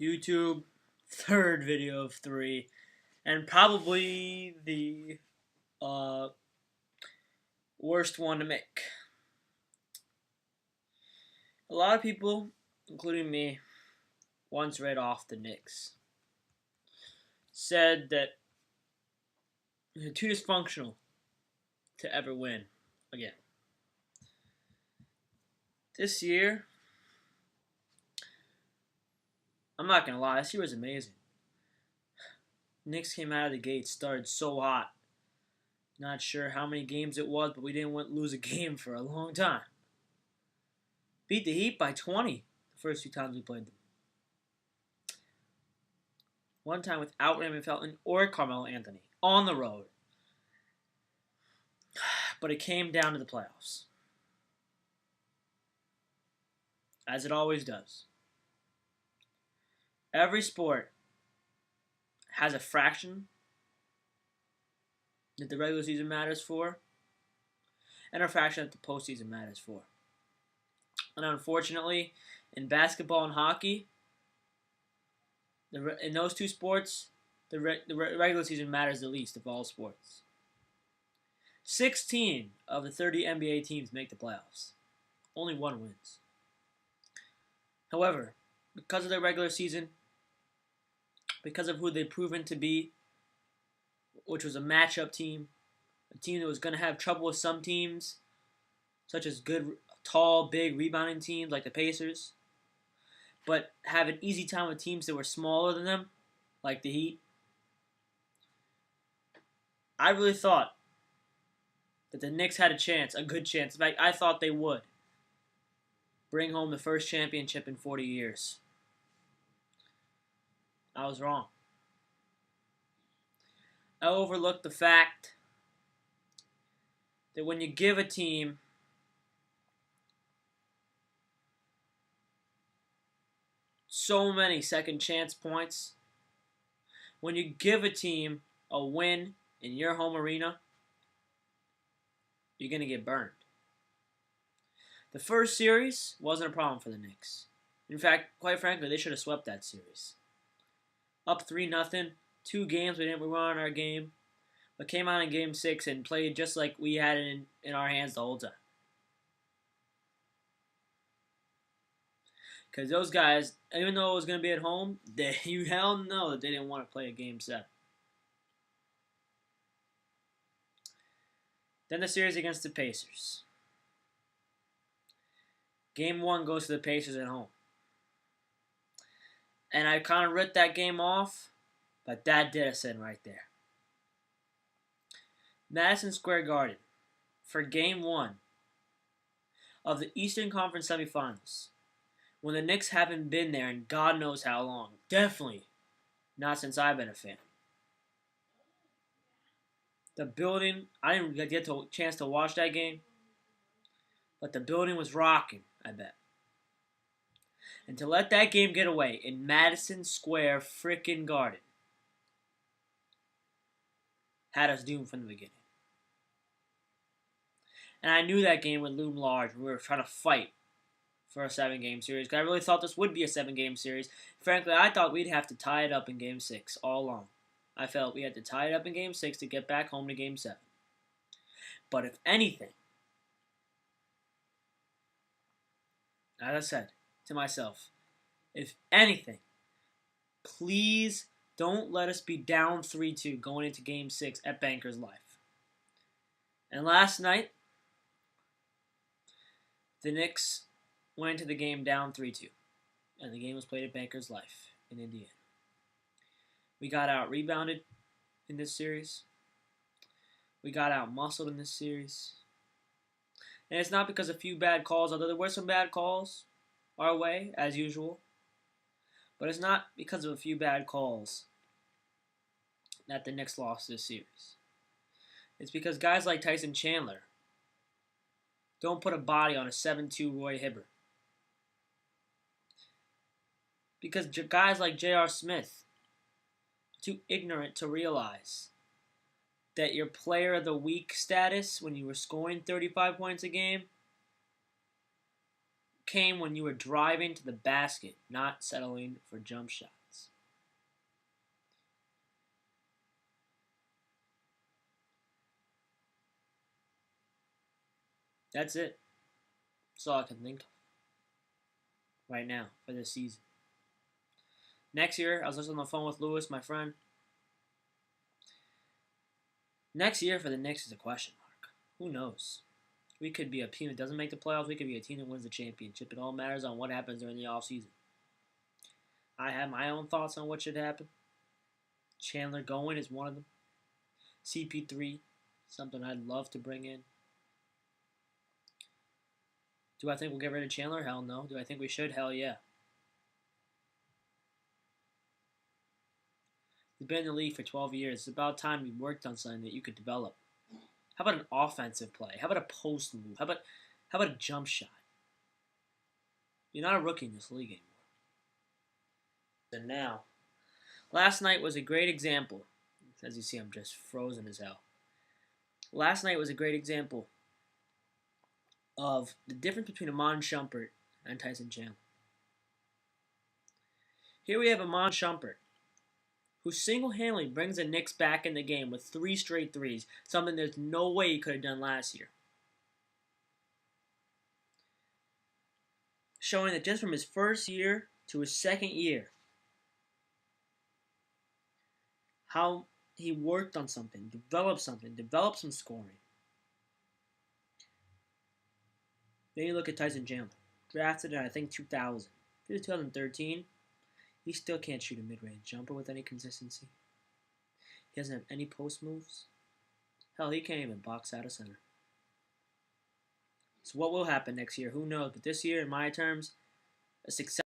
YouTube, third video of three, and probably the uh, worst one to make. A lot of people, including me, once read off the Knicks. Said that they're too dysfunctional to ever win again. This year, I'm not going to lie, this year was amazing. Knicks came out of the gate, started so hot. Not sure how many games it was, but we didn't lose a game for a long time. Beat the Heat by 20 the first two times we played them. One time without Raymond Felton or Carmelo Anthony on the road. But it came down to the playoffs. As it always does. Every sport has a fraction that the regular season matters for, and a fraction that the postseason matters for. And unfortunately, in basketball and hockey, in those two sports, the regular season matters the least of all sports. 16 of the 30 NBA teams make the playoffs. Only one wins. However, because of their regular season, because of who they've proven to be, which was a matchup team, a team that was going to have trouble with some teams, such as good, tall, big rebounding teams like the Pacers, but have an easy time with teams that were smaller than them, like the Heat. I really thought that the Knicks had a chance, a good chance. In fact, I thought they would bring home the first championship in 40 years. I was wrong. I overlooked the fact that when you give a team so many second chance points, when you give a team a win in your home arena, you're going to get burned. The first series wasn't a problem for the Knicks. In fact, quite frankly, they should have swept that series. Up 3-0, 2 games we were on our game, but came out in Game 6 and played just like we had it in our hands the whole time. Because those guys, even though it was going to be at home, you hell know that they didn't want to play a Game 7. Then the series against the Pacers. Game 1 goes to the Pacers at home. And I kind of ripped that game off, but that did us in right there. Madison Square Garden for Game 1 of the Eastern Conference Semifinals, when the Knicks haven't been there in God knows how long. Definitely not since I've been a fan. The building, I didn't get a chance to watch that game, but the building was rocking, I bet. And to let that game get away in Madison Square frickin' Garden had us doomed from the beginning. And I knew that game would loom large. We were trying to fight for a 7-game series, because I really thought this would be a 7-game series. Frankly, I thought we'd have to tie it up in Game 6 all along. I felt we had to tie it up in Game 6 to get back home to Game 7. But if anything, as I said to myself, if anything, please don't let us be down 3-2 going into Game 6 at Bankers Life. And last night, the Knicks went into the game down 3-2. And the game was played at Bankers Life in Indiana. We got out-rebounded in this series. We got out-muscled in this series. And it's not because of a few bad calls, although there were some bad calls our way, as usual. But it's not because of a few bad calls that the Knicks lost this series. It's because guys like Tyson Chandler don't put a body on a 7-2 Roy Hibbert. Because guys like J.R. Smith are too ignorant to realize that your player of the week status when you were scoring 35 points a game came when you were driving to the basket, not settling for jump shots. That's it. That's all I can think of right now for this season. Next year, I was listening on the phone with Lewis, my friend. Next year for the Knicks is a question mark. Who knows? We could be a team that doesn't make the playoffs. We could be a team that wins the championship. It all matters on what happens during the offseason. I have my own thoughts on what should happen. Chandler going is one of them. CP3, something I'd love to bring in. Do I think we'll get rid of Chandler? Hell no. Do I think we should? Hell yeah. He's been in the league for 12 years. It's about time you worked on something that you could develop. How about an offensive play? How about a post move? How about a jump shot? You're not a rookie in this league anymore. And now, last night was a great example. As you see, I'm just frozen as hell. Last night was a great example of the difference between Amon Shumpert and Tyson Chandler. Here we have Amon Shumpert, who single-handedly brings the Knicks back in the game with 3 straight threes, something there's no way he could have done last year. Showing that just from his first year to his second year, how he worked on something, developed some scoring. Then you look at Tyson Chandler, drafted in, I think, 2000. If it was 2013, he still can't shoot a mid-range jumper with any consistency. He doesn't have any post moves. Hell, he can't even box out of center. So what will happen next year? Who knows? But this year, in my terms, a success.